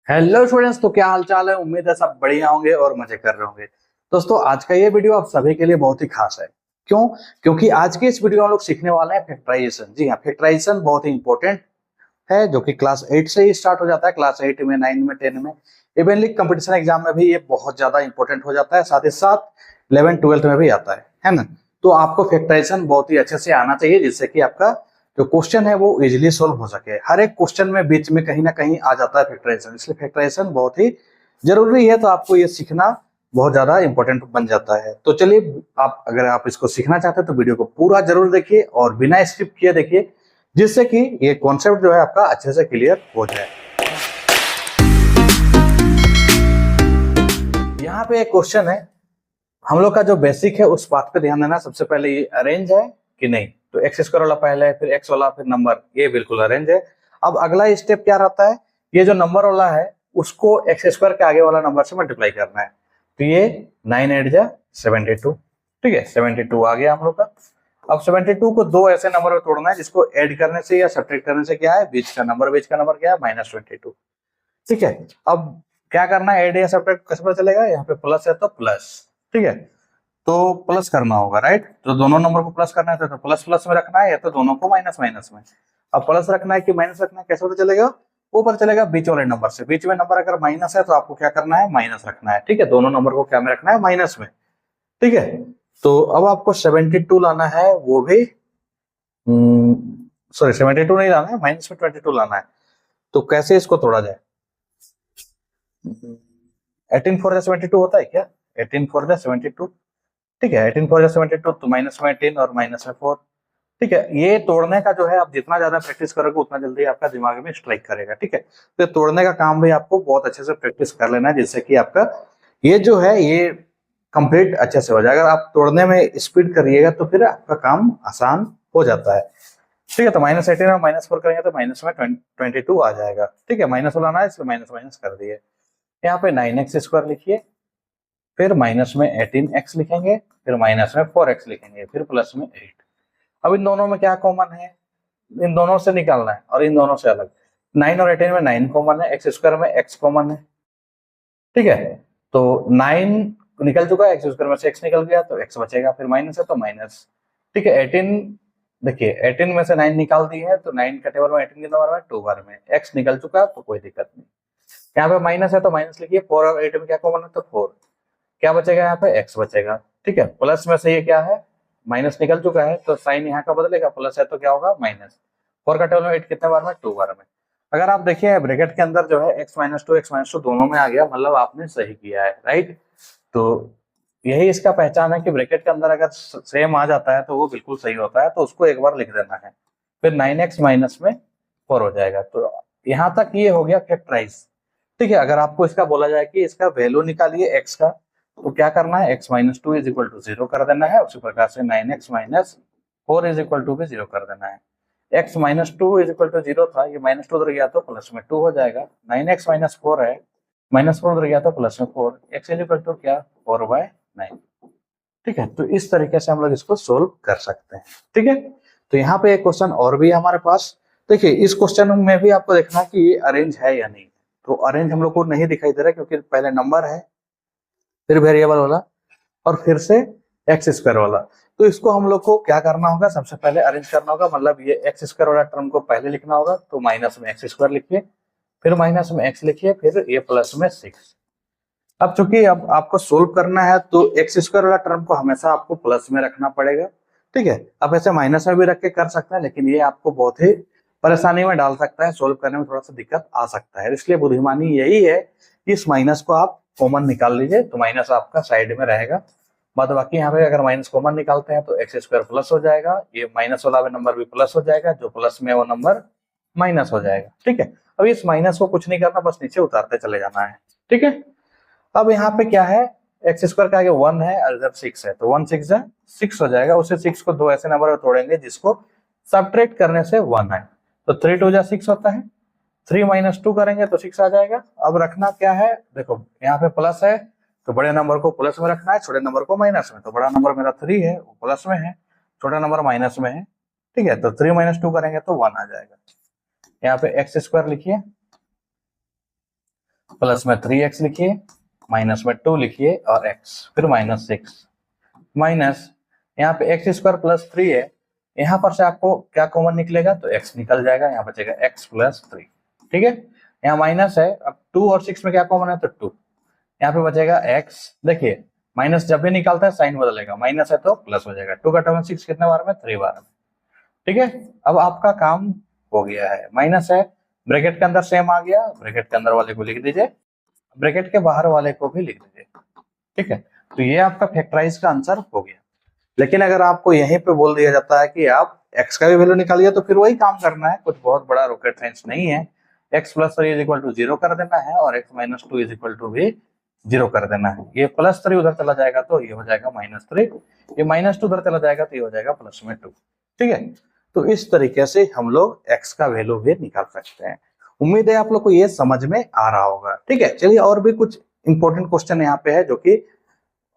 Hello students, तो क्या हाल चाल है। उम्मीद है सब बढ़िया होंगे और मजे कर रहे होंगे। दोस्तों, आज का ये वीडियो आप सभी के लिए बहुत ही खास है। क्यों? क्योंकि आज के इस वीडियो में हम लोग सीखने वाले हैं फैक्टराइजेशन। जी हाँ, फैक्टराइजेशन बहुत ही इंपॉर्टेंट है, जो कि क्लास 8 से ही स्टार्ट हो जाता है। क्लास 8 में, 9 में, 10 में, इवनली कंपटीशन एग्जाम में भी ये बहुत ज्यादा इंपॉर्टेंट हो जाता है। साथ ही साथ 11 12 में भी आता है ना। तो आपको फैक्टराइजेशन बहुत ही अच्छे से आना चाहिए, जिससे कि आपका जो क्वेश्चन है वो इजीली सोल्व हो सके। हर एक क्वेश्चन में बीच में कहीं ना कहीं आ जाता है फैक्टराइजेशन, इसलिए फैक्टराइजेशन बहुत ही जरूरी है। तो आपको ये सीखना बहुत ज्यादा इंपॉर्टेंट बन जाता है। तो चलिए, आप अगर आप इसको सीखना चाहते हैं तो वीडियो को पूरा जरूर देखिए और बिना स्किप किए देखिए, जिससे कि ये कॉन्सेप्ट जो है आपका अच्छे से क्लियर हो जाए। यहाँ पे एक क्वेश्चन है, हम लोग का जो बेसिक है उस बात पे ध्यान देना। सबसे पहले ये अरेंज है कि नहीं, तो एक्स स्क्वायर वाला पहले है, फिर एक्स वाला, फिर नंबर, ये बिल्कुल अरेंज है। अब अगला स्टेप क्या रहता है, ये जो नंबर वाला है उसको एक्स स्क्वायर के आगे वाला नंबर से मल्टीप्लाई करना है। तो ये 9 8 जा 72, ठीक है, 72 आ गया हम लोग का। अब 72 को दो ऐसे नंबर में तोड़ना है जिसको ऐड करने से या सब्ट्रैक्ट करने से क्या है, बीच का नंबर क्या है, -22। ठीक है। अब क्या करना है, ऐड या सब्ट्रैक्ट कैसे पता चलेगा, यहाँ पे प्लस है तो प्लस, ठीक है, तो प्लस करना होगा, राइट। तो दोनों नंबर को प्लस करना है तो प्लस प्लस में रखना है, या तो दोनों को माइनस माइनस में। अब प्लस रखना है कि माइनस रखना है, कैसे पता चलेगा, वो पता चलेगा बीच वाले नंबर से। बीच में नंबर अगर माइनस है तो आपको क्या करना है, माइनस रखना है, ठीक है। दोनों नंबर को क्या में रखना है, माइनस में, ठीक है। तो अब आपको 72 लाना है, वो भी सॉरी 72 नहीं लाना है, माइनस में 22 लाना है। तो कैसे इसको तोड़ा जाए, 18 फोर 72 होता है क्या, 18 फोर 72, ठीक है। 18 फोर 72, तो माइनस में 18 और माइनस में 4, ठीक है। ये तोड़ने का जो है, आप जितना ज्यादा प्रैक्टिस करोगे उतना जल्दी आपका दिमाग में स्ट्राइक करेगा, ठीक है। तो तोड़ने का काम भी आपको बहुत अच्छे से प्रैक्टिस कर लेना है, जिससे कि आपका ये जो है ये कंप्लीट अच्छे से हो जाएगा। अगर आप तोड़ने में स्पीड करिएगा तो फिर आपका काम आसान हो जाता है, ठीक है। तो -18 और -4 करेंगे तो माइनस में 22 आ जाएगा, ठीक है। माइनस लाना है, इसलिए माइनस माइनस कर दिए। यहाँ पे 9x² लिखिए, फिर माइनस में 18x लिखेंगे, फिर माइनस में 4x लिखेंगे, फिर प्लस में 8। अब इन दोनों में क्या कॉमन है, इन दोनों से निकालना है और इन दोनों से अलग। 9 और 18 में 9 कॉमन है, x² में x कॉमन है, ठीक है। तो 9 निकल चुका है, x² में से x निकल गया तो x बचेगा, फिर माइनस है तो माइनस, ठीक है। 18 देखिए, 18 में से 9 निकाल दी है तो 9 का टेबल में 18 कितना बार में, 2 बार में, x निकल चुका तो कोई दिक्कत नहीं। यहाँ पे माइनस है तो माइनस लिखिए, 4 और 8 में क्या कॉमन है तो 4, क्या बचेगा, यहाँ पे x बचेगा, ठीक है। प्लस में से ये क्या है, माइनस निकल चुका है तो साइन यहाँ का बदलेगा, प्लस है तो क्या होगा, माइनस। 4 का टेबल में 8 कितने बार में, 2 बार में। अगर आप देखिए ब्रैकेट के अंदर जो है x-2 दोनों में आ गया, मतलब आपने सही किया है, राइट। तो यही इसका पहचान है कि ब्रैकेट के अंदर अगर सेम आ जाता है तो वो बिल्कुल सही होता है, तो उसको एक बार लिख देना है, फिर 9x माइनस में 4 हो जाएगा। तो यहाँ तक ये हो गया फैक्टराइज, ठीक है। अगर आपको इसका बोला जाए कि इसका वैल्यू निकालिए x का, तो क्या करना है, x-2 इज इक्वल टू 0 कर देना है। उसी प्रकार से 9x minus 4 is equal to भी 0 कर देना है। x-2 इज इक्वल टू 0 था, ये -2 उधर गया तो प्लस में 2 हो जाएगा। 9x माइनस 4 है, -4 उधर गया तो प्लस में 4, x इज इक्वल टू क्या, 4/9, ठीक है। तो इस तरीके से हम लोग इसको सोल्व कर सकते हैं, ठीक है। तो यहाँ पे एक क्वेश्चन और भी है हमारे पास। देखिए, इस क्वेश्चन में भी आपको देखना कि ये अरेंज है या नहीं। तो अरेंज हम लोग को नहीं दिखाई दे रहा है, क्योंकि पहले नंबर है, फिर वेरिएबल वाला, और फिर से x² वाला। तो इसको हम लोग को क्या करना होगा, सबसे पहले अरेंज करना होगा, मतलब ये x² वाला टर्म को पहले लिखना होगा, तो माइनस में x² लिखिए, फिर माइनस में x लिखिए, फिर ये प्लस में 6। अब चूंकि अब आपको सोल्व करना है तो x² वाला टर्म को हमेशा आपको प्लस में रखना पड़ेगा, ठीक है। आप ऐसे माइनस में भी रख के कर सकते हैं, लेकिन ये आपको बहुत ही परेशानी में डाल सकता है, सोल्व करने में थोड़ा सा दिक्कत आ सकता है। इसलिए बुद्धिमानी यही है कि इस माइनस को आप कॉमन निकाल लीजिए, तो माइनस आपका साइड में रहेगा। बाद बाकी यहाँ पे अगर माइनस कॉमन निकालते हैं तो x² प्लस हो जाएगा, ये माइनस वाला नंबर भी प्लस हो जाएगा, जो प्लस में वो नंबर माइनस हो जाएगा, ठीक है। अब इस माइनस को कुछ नहीं करना, बस नीचे उतारते चले जाना है, ठीक है। अब यहाँ पे क्या है, x² का आगे 1 है और इधर 6 है, तो 1 6 जा 6 हो जाएगा। उसे 6 को दो ऐसे नंबर में तोड़ेंगे जिसको सब्ट्रैक्ट करने से 1 है, तो 3 2 जा 6 होता है। 3 माइनस 2 करेंगे तो 6 आ जाएगा। अब रखना क्या है, देखो यहाँ पे प्लस है तो बड़े नंबर को प्लस में रखना है, छोटे नंबर को माइनस में। तो बड़ा नंबर मेरा 3 है, वो प्लस में है, छोटा नंबर माइनस में है, ठीक है। तो 3 माइनस 2 करेंगे तो 1 आ जाएगा। यहाँ पे x² लिखिए, प्लस में 3x लिखिए, माइनस में 2 लिखिए और x, फिर -6 माइनस यहाँ पे x स्क्वायर प्लस 3 है, यहाँ पर से आपको क्या कॉमन निकलेगा तो x निकल जाएगा, यहाँ बचेगा x प्लस 3। ठीक है, यहाँ माइनस है, अब 2 और 6 में क्या कॉमन है तो 2, यहाँ पे बचेगा x। देखिए माइनस जब भी निकालता है साइन बदलेगा, माइनस है तो प्लस हो जाएगा। 2 का 6 कितने बार में 3 बार में। ठीक है, अब आपका काम हो गया है। माइनस है, ब्रैकेट के अंदर सेम आ गया, ब्रैकेट के अंदर वाले को लिख दीजिए, ब्रैकेट के बाहर वाले को भी लिख दीजिए। ठीक है, तो ये आपका फैक्टराइज का आंसर हो गया। लेकिन अगर आपको यहीं पे बोल दिया जाता है कि आप x का भी वैल्यू निकालिए, तो फिर वही काम करना है, कुछ बहुत बड़ा रॉकेट साइंस नहीं है। x plus 3 is equal to 0 कर देना है और x minus 2 is equal to भी 0 कर देना है। ये प्लस 3 उधर चला जाएगा तो ये हो जाएगा -3, ये -2 उधर चला जाएगा तो ये हो जाएगा प्लस में 2। ठीक है, तो इस तरीके से हम लोग x का वैल्यू भी निकाल सकते हैं। उम्मीद है आप लोग को ये समझ में आ रहा होगा। ठीक है, चलिए और भी कुछ इंपॉर्टेंट क्वेश्चन यहाँ पे है जो कि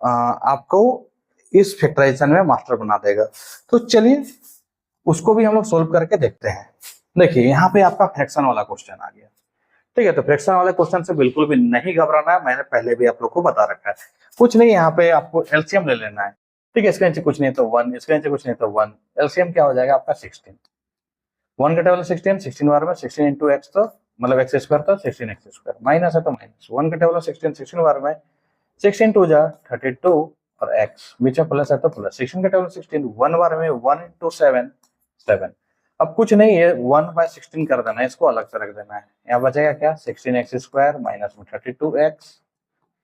आपको इस फैक्टराइजेशन में मास्टर बना देगा। तो चलिए उसको भी हम लोग सोल्व करके देखते हैं। देखिए यहाँ पे आपका फ्रैक्शन वाला क्वेश्चन आ गया। ठीक है, तो फ्रैक्शन वाले क्वेश्चन से बिल्कुल भी नहीं घबराना है, मैंने पहले भी आप लोग को बता रखा है। कुछ नहीं, यहाँ पे आपको एलसीएम ले लेना है। ठीक है, इसके नीचे कुछ नहीं तो 1, इसके नीचे कुछ नहीं तो 1, एलसीएम क्या हो जाएगा आपका 16। 1 का टेबल 16, 16 बार में 16 इंटू एक्स, तो मतलब एक्स स्क्वायर तो 16 एक्स स्क्वायर, माइनस है तो माइनस। 1 का टेबल 16, 16 बार में 16 2 जा 32 और x, बीच में प्लस है तो प्लस। 16 का टेबल 16, 1 बार में 1 इंटू 7 7। अब कुछ नहीं है, 1/16 कर देना है, इसको अलग से रख देना है। यहाँ बचेगा क्या 16 एक्स स्क्वायर माइनस में 32 एक्स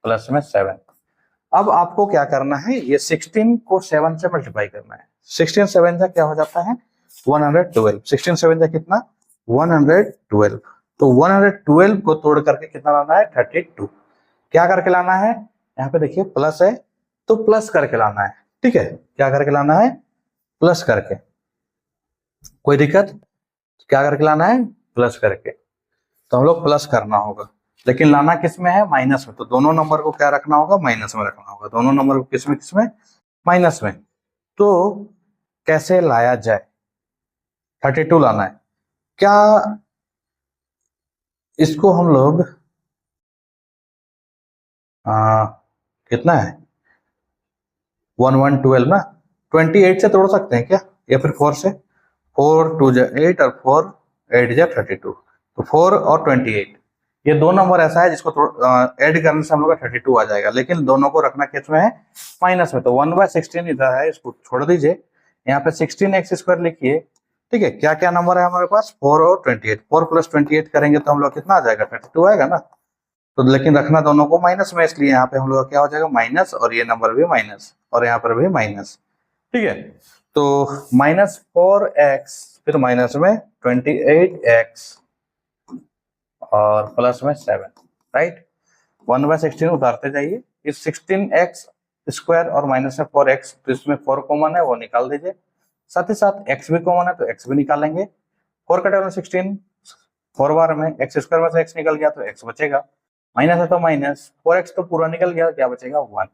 प्लस में 7। अब आपको क्या करना है, ये 16 को 7 से मल्टीप्लाई करना है। 16 7 से क्या हो जाता है 112, 16 7 से कितना 112, तो 112 को तोड़ करके कितना लाना है 32। क्या करके लाना है, यहाँ पे देखिए प्लस है तो प्लस करके लाना है। ठीक है, क्या करके लाना है प्लस करके, कोई दिक्कत, क्या करके लाना है प्लस करके, तो हम लोग प्लस करना होगा। लेकिन लाना किस में है माइनस में, तो दोनों नंबर को क्या रखना होगा माइनस में रखना होगा, दोनों नंबर को किस में माइनस में। तो कैसे लाया जाए, 32 लाना है क्या, इसको हम लोग कितना है 112 ना, 28 से तोड़ सकते हैं क्या, या फिर 4 से, 4 2 जा 8 और 4 8 जा 32, तो 4 और 28 ये दो नंबर ऐसा है जिसको ऐड करने से हम लोग का 32 आ जाएगा। लेकिन दोनों को रखना किस में है माइनस में, तो 1/16 इधर है, इसको छोड़ दीजिए, यहाँ पे 16 एक्स स्क्वायर लिखिए। ठीक है, क्या क्या नंबर है हमारे पास 4 और 28, 4 प्लस 28 करेंगे तो हम लोग कितना आ जाएगा 32 आएगा ना, तो लेकिन रखना दोनों को माइनस में, इसलिए यहाँ पे हम लोग क्या हो जाएगा माइनस, और ये नंबर भी माइनस और यहाँ पर भी माइनस। ठीक है, तो -4x फिर माइनस में 28x और प्लस में 7, राइट। 1/16 उतारते जाइए, इस 16x स्क्वायर और माइनस में 4x, तो इसमें 4 कॉमन है वो निकाल दीजिए, साथ ही साथ x भी कॉमन है तो x भी निकालेंगे। 4 का टेबल 16, 4 बार में x स्क्वायर में से x निकल गया तो x बचेगा, माइनस है तो माइनस, 4x तो पूरा निकल गया, क्या बचेगा 1।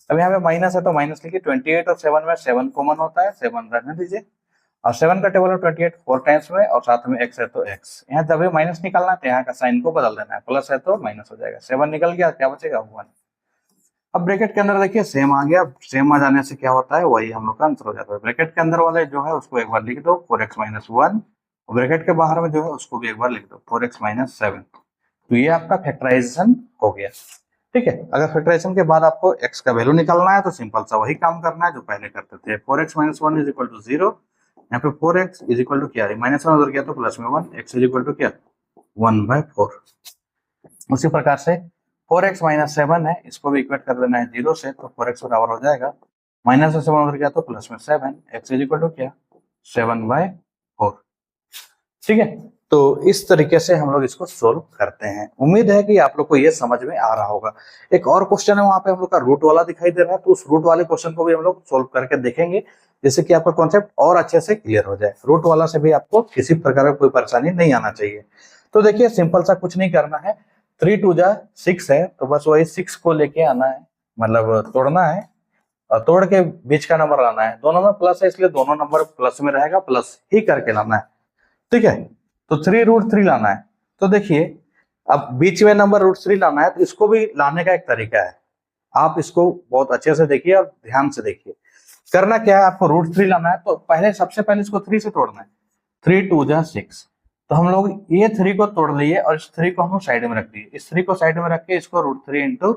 अब यहाँ पे माइनस है तो माइनस लिखिए, 28 और 7 में 7 कॉमन होता है, 7 रहने दीजिए, और 7 का टेबल में 28 4 टाइम्स में, और साथ में x है तो x, यहाँ जब भी माइनस निकालना है तो यहाँ का साइन को बदल देना है, प्लस है तो माइनस हो जाएगा, 7 निकल गया, क्या बचेगा 1। अब ब्रैकेट के अंदर देखिए सेम आ गया, सेम आ जाने से क्या होता है वही हम लोग का आंसर हो जाता है। ब्रैकेट के अंदर वाले जो है उसको एक बार लिख दो 4x - 1, और ब्रैकेट के बाहर में जो है उसको भी एक बार लिख दो 4x - 7, तो ये आपका फैक्टराइजेशन हो गया। ठीक है, अगर फैक्टराइजेशन के बाद आपको x का वैल्यू निकालना है तो सिंपल सा वही काम करना है जो पहले करते थे। 4x - 1 = 0, यहाँ पे 4x = क्या है -1 उधर गया तो प्लस में 1, x = क्या 1/4। उसी प्रकार से 4x - 7 है, इसको भी इक्वेट कर देना है 0 से, तो 4x बराबर हो जाएगा -7 उधर गया तो प्लस में 7, x = क्या 7/4। ठीक है, तो इस तरीके से हम लोग इसको सोल्व करते हैं। उम्मीद है कि आप लोग को ये समझ में आ रहा होगा। एक और क्वेश्चन है वहां पे हम लोग का रूट वाला दिखाई दे रहा है, तो उस रूट वाले क्वेश्चन को भी हम लोग सोल्व करके देखेंगे, जिससे कि आपका कॉन्सेप्ट और अच्छे से क्लियर हो जाए। रूट वाला से भी आपको किसी प्रकार का कोई परेशानी नहीं आना चाहिए। तो देखिए सिंपल सा कुछ नहीं करना है, 3 2 जा 6 है, तो बस वही 6 को लेके आना है, मतलब तोड़ना है और तोड़ के बीच का नंबर लाना है। दोनों में प्लस है इसलिए दोनों नंबर प्लस में रहेगा, प्लस ही करके लाना है। ठीक है, तो 3√3 लाना है। तो देखिए अब बीच में नंबर √3 लाना है, तो इसको भी लाने का एक तरीका है। आप इसको बहुत अच्छे से देखिए और ध्यान से देखिए। करना क्या है, आपको √3 लाना है, तो पहले सबसे पहले इसको 3 से तोड़ना है। 3 2 जा 6, तो हम लोग ये 3 को तोड़ लिए और इस 3 को हम लोग साइड में रख दिए। इस 3 को साइड में रख के इसको √3 इंटू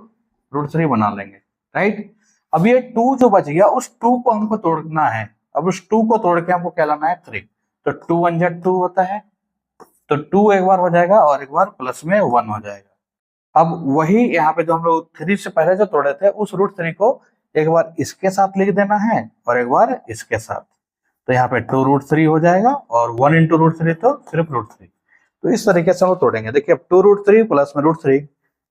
√3 बना लेंगे, राइट। अब ये 2 जो बच गया, उस 2 को हमको तोड़ना है। अब उस 2 को तोड़ के हमको क्या लाना है, 3। तो 2 1 जा 2 होता है, तो 2 एक बार हो जाएगा और एक बार प्लस में 1 हो जाएगा। अब वही यहाँ पे जो हम लोग 3 से पहले जो तोड़े थे, उस √3 को एक बार इसके साथ लिख देना है और एक बार इसके साथ। तो यहाँ पे 2 √3 हो जाएगा और 1 इंटू √3 तो सिर्फ √3। तो इस तरीके से हम तोड़ेंगे। देखिए अब 2 √3 प्लस में √3,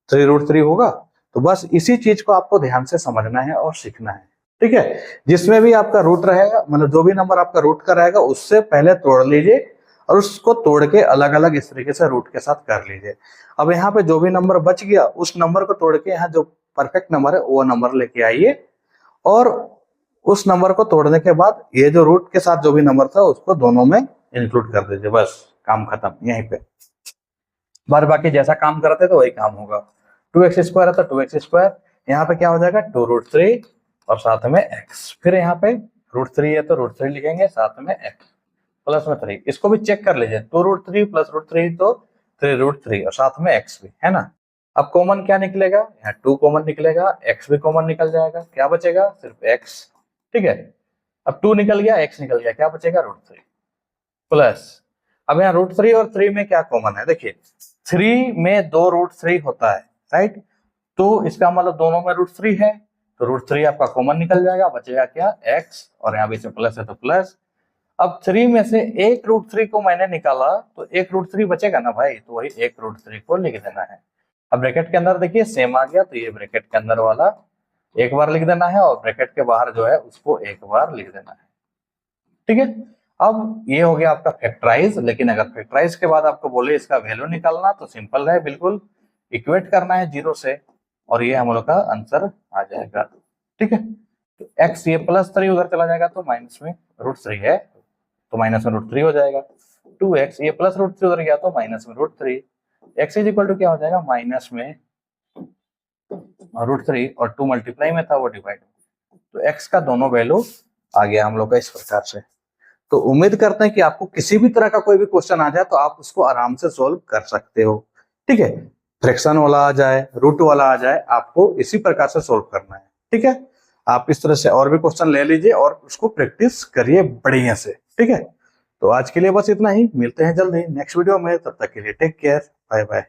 3 √3 होगा। तो बस इसी चीज को आपको ध्यान से समझना है और सीखना है, ठीक है। जिसमें भी आपका रूट रहेगा, मतलब जो भी नंबर आपका रूट का रहेगा, उससे पहले तोड़ लीजिए और उसको तोड़ के अलग अलग इस तरीके से रूट के साथ कर लीजिए। अब यहाँ पे जो भी नंबर बच गया, उस नंबर को तोड़ के यहाँ जो परफेक्ट नंबर है वो नंबर लेके आइए और उस नंबर को तोड़ने के बाद ये जो रूट के साथ जो भी नंबर था उसको दोनों में इंक्लूड कर दीजिए। बस काम खत्म यहीं पे। बार बाकी जैसा काम करते तो वही काम होगा। 2x² है तो 2x², यहाँ पे क्या हो जाएगा 2 √3 और साथ में x। फिर यहाँ पे √3 है तो √3 लिखेंगे, साथ में x प्लस में 3। इसको भी चेक कर लीजिए, 2 √3 प्लस √3 तो 3 √3 और साथ में x भी है ना। अब कॉमन क्या निकलेगा, यहाँ 2 कॉमन निकलेगा, x भी कॉमन निकल जाएगा, क्या बचेगा सिर्फ x, ठीक है। अब 2 निकल गया, x निकल गया, क्या बचेगा √3 प्लस। अब यहाँ √3 और 3 में क्या कॉमन है, देखिए 3 में 2 √3 होता है, राइट। तो इसका मतलब दोनों में √3 है, तो √3 आपका कॉमन निकल जाएगा, बचेगा क्या x, और यहाँ बीच में प्लस है तो प्लस। अब 3 में से एक √3 को मैंने निकाला तो एक √3 बचेगा ना भाई, तो वही एक √3 को लिख देना है। अब ब्रैकेट के अंदर देखिए सेम आ गया, तो ये ब्रैकेट के अंदर वाला एक बार लिख देना है और ब्रैकेट के बाहर जो है उसको एक बार लिख देना है, ठीक है। अब ये हो गया आपका फैक्टराइज। लेकिन अगर फैक्टराइज के बाद आपको बोले इसका वैल्यू निकालना, तो सिंपल है, बिल्कुल इक्वेट करना है 0 से और ये हम लोग का आंसर आ जाएगा, ठीक है। तो x ये +3 उधर चला जाएगा तो माइनस में √3 है, तो माइनस में √3 हो जाएगा। 2x ये प्लस √3 उधर गया तो माइनस में √3। x इज इक्वल टू क्या हो जाएगा, माइनस में √3 और 2 मल्टीप्लाई में था वो डिवाइड। तो x का दोनों वैल्यू आ गया हम लोग का इस प्रकार से। तो उम्मीद करते हैं कि आपको किसी भी तरह का कोई भी क्वेश्चन आ जाए तो आप उसको आराम से सोल्व कर सकते हो, ठीक है। फ्रैक्शन वाला आ जाए, रूट वाला आ जाए, आपको इसी प्रकार से सोल्व करना है, ठीक है। आप इस तरह से और भी क्वेश्चन ले लीजिए और उसको प्रैक्टिस करिए बढ़िया से, ठीक है। तो आज के लिए बस इतना ही, मिलते हैं जल्दी नेक्स्ट वीडियो में, तब तक के लिए टेक केयर, बाय बाय।